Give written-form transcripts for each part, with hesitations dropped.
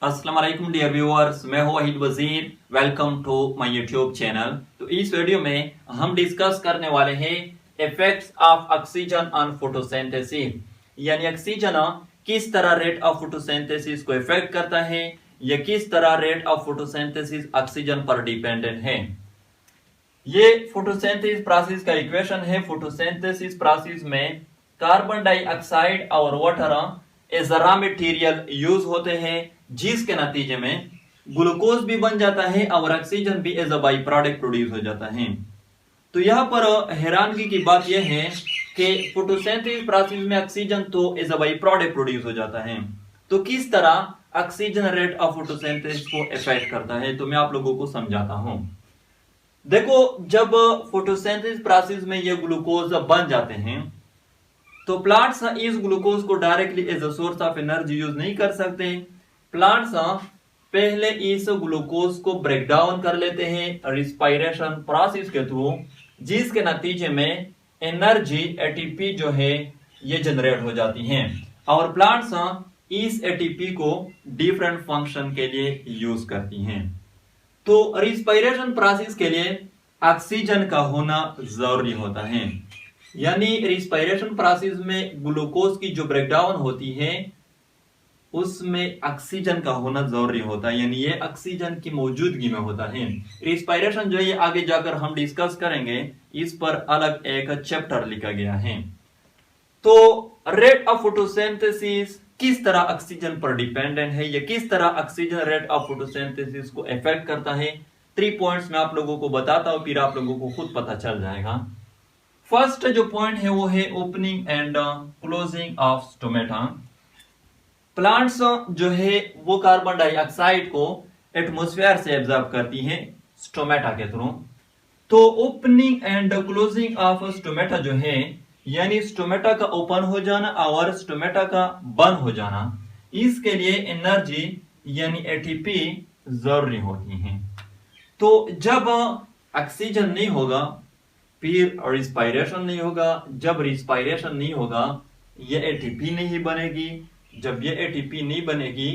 अस्सलाम वालेकुम dear viewers, मैं हूं Waheed Wazir. Welcome to my YouTube channel. तो इस वीडियो में हम डिस्कस करने वाले हैं effects of oxygen on photosynthesis, यानी ऑक्सीजन किस तरह रेट ऑफ फोटोसिंथेसिस को इफेक्ट करता है या किस तरह रेट ऑफ फोटोसिंथेसिस ऑक्सीजन पर डिपेंडेंट है। ये फोटोसिंथेसिस प्रोसेस का इक्वेशन है। फोटोसिंथेसिस प्रोसेस में कार्बन डाइऑक्साइड और water as raw material use होते हैं, जिसके नतीजे में ग्लूकोज भी बन जाता है और ऑक्सीजन भी as a by product produce हो जाता है। तो यहाँ पर हैरानगी की बात यह है कि फोटोसिंथेसिस प्रोसेस में ऑक्सीजन तो as a by product produce हो जाता है, तो किस तरह ऑक्सीजन रेट ऑफ फोटोसिंथेसिस को इफेक्ट करता है, तो मैं आप लोगों को समझाता हूं। देखो, जब फोटोसिंथेसिस प्रोसेस में ये ग्लूकोज बन जाते हैं तो प्लांट्स इस ग्लूकोज को directly as a source of energy use नहीं कर सकते। प्लांट्स पहले इस ग्लूकोज को ब्रेक डाउन कर लेते हैं रिस्पायरेशन प्रोसेस के थ्रू, जिसके नतीजे में एनर्जी एटीपी जो है ये जनरेट हो जाती है और प्लांट्स इस एटीपी को डिफरेंट फंक्शन के लिए यूज करती हैं। तो रिस्पायरेशन प्रोसेस के लिए ऑक्सीजन का होना जरूरी होता है, यानी रिस्पायरेशन प्रोसेस में ग्लूकोज की जो ब्रेकडाउन होती है उसमें ऑक्सीजन का होना जरूरी होता है, यानी ये ऑक्सीजन की मौजूदगी में होता है। रिस्पायरेशन जो है आगे जाकर हम डिस्कस करेंगे, इस पर अलग एक चैप्टर लिखा गया है। तो रेट ऑफ फोटोसिंथेसिस किस तरह ऑक्सीजन पर डिपेंडेंट है या किस तरह ऑक्सीजन रेट ऑफ फोटोसिंथेसिस को इफेक्ट करता है, 3 पॉइंट्स मैं आप लोगों को बताता हूं, फिर आप लोगों को खुद पता चल जाएगा। फर्स्ट जो पॉइंट है वो है opening and closing of stomata. Plants जो है वो कार्बन डाइऑक्साइड को एटमॉस्फेयर से एब्जॉर्ब करती है स्टोमेटा के थ्रू। तो opening and closing of stomata जो है, यानी स्टोमेटा का ओपन हो जाना और स्टोमेटा का बंद हो जाना, इसके लिए एनर्जी यानी एटीपी जरूरी होती है। तो जब ऑक्सीजन नहीं होगा फिर रिस्पायरेशन नहीं होगा, जब रिस्पायरेशन नहीं होगा ये एटीपी नहीं बनेगी, जब ये एटीपी नहीं बनेगी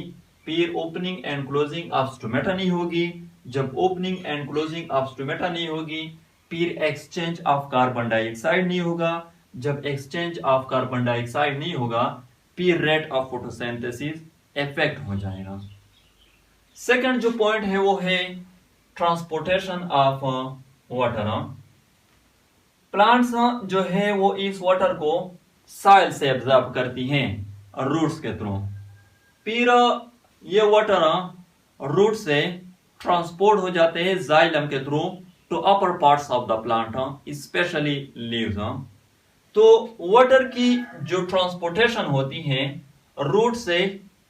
फिर opening and closing of stomata नहीं होगी, जब opening and closing of stomata नहीं होगी फिर एक्सचेंज ऑफ कार्बन डाइऑक्साइड नहीं होगा, जब एक्सचेंज ऑफ कार्बन डाइऑक्साइड नहीं होगा फिर रेट ऑफ फोटोसिंथेसिस इफेक्ट हो जाएगा। सेकंड जो पॉइंट है वो है ट्रांसपोर्टेशन ऑफ वाटर। प्लांट्स जो है वो इस वाटर को सॉइल से एब्जॉर्ब करती हैं रूट्स के थ्रू, फिर ये वाटर रूट से ट्रांसपोर्ट हो जाते हैं जाइलम के through to upper parts of the plant, specially leaves. तो वाटर की जो ट्रांसपोर्टेशन होती है रूट से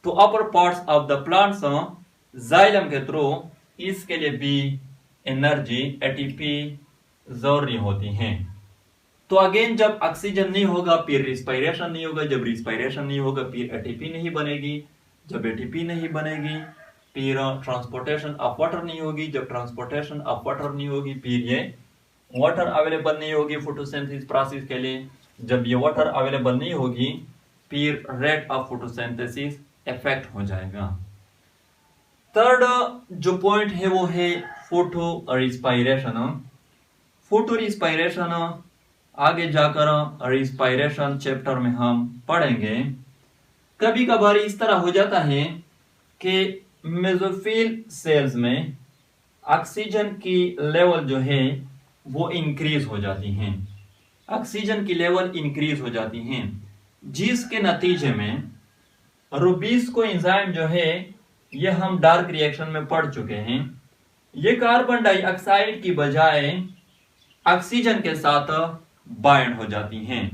to upper parts of the plants xylem के थ्रू, इसके लिए भी एनर्जी एटीपी जरूरी होती है। तो अगेन जब ऑक्सीजन नहीं होगा फिर रिस्पायरेशन नहीं होगा, जब रिस्पायरेशन नहीं होगा फिर एटीपी नहीं बनेगी, जब एटीपी नहीं बनेगी फिर ट्रांसपोर्टेशन ऑफ वाटर नहीं होगी, जब ट्रांसपोर्टेशन ऑफ वाटर नहीं होगी फिर ये वाटर अवेलेबल नहीं होगी फोटोसिंथेसिस प्रोसेस के लिए, जब ये वाटर अवेलेबल नहीं होगी फिर रेट ऑफ फोटोसिंथेसिस इफेक्ट हो जाएगा। थर्ड जो पॉइंट है वो है फोटो रिस्पायरेशन। फोटो रिस्पायरेशन आगे जाकर रिस्पायरेशन चैप्टर में हम पढ़ेंगे। कभी कभार इस तरह हो जाता है कि मेसोफिल सेल्स में ऑक्सीजन की लेवल जो है वो इंक्रीज हो जाती हैं, ऑक्सीजन की लेवल इंक्रीज हो जाती हैं, जिसके नतीजे में रूबीज को एंजाइम जो है ये हम डार्क रिएक्शन में पढ़ चुके हैं, ये कार्बन डाइऑक्साइड की बजाय ऑक्सीजन के साथ बाइंड हो जाती हैं।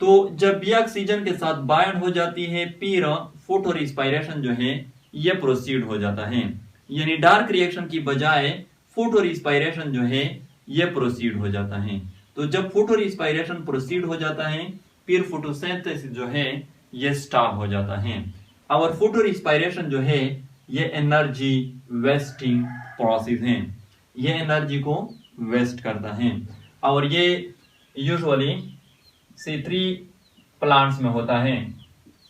तो जब ये ऑक्सीजन के साथ बाइंड हो जाती है फिर फोटो रिस्पायरेशन जो है ये प्रोसीड हो जाता है, यानी डार्क रिएक्शन की बजाय फोटो रिस्पायरेशन जो है ये प्रोसीड हो जाता है। तो जब फोटो रिस्पायरेशन प्रोसीड हो जाता है फिर फोटोसिंथेसिस जो है ये स्टॉप हो जाता है और फोटो रिस्पायरेशन जो है ये एनर्जी वेस्टिंग प्रोसेस है, ये एनर्जी को वेस्ट करता है और ये यूजुअली C3 प्लांट्स में होता है।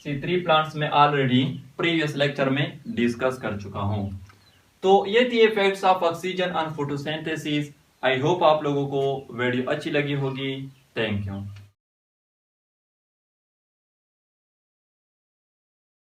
C3 प्लांट्स में ऑलरेडी प्रीवियस लेक्चर में डिस्कस कर चुका हूं। तो ये थी effects of oxygen on photosynthesis. I hope आप लोगों को वीडियो अच्छी लगी होगी। Thank you.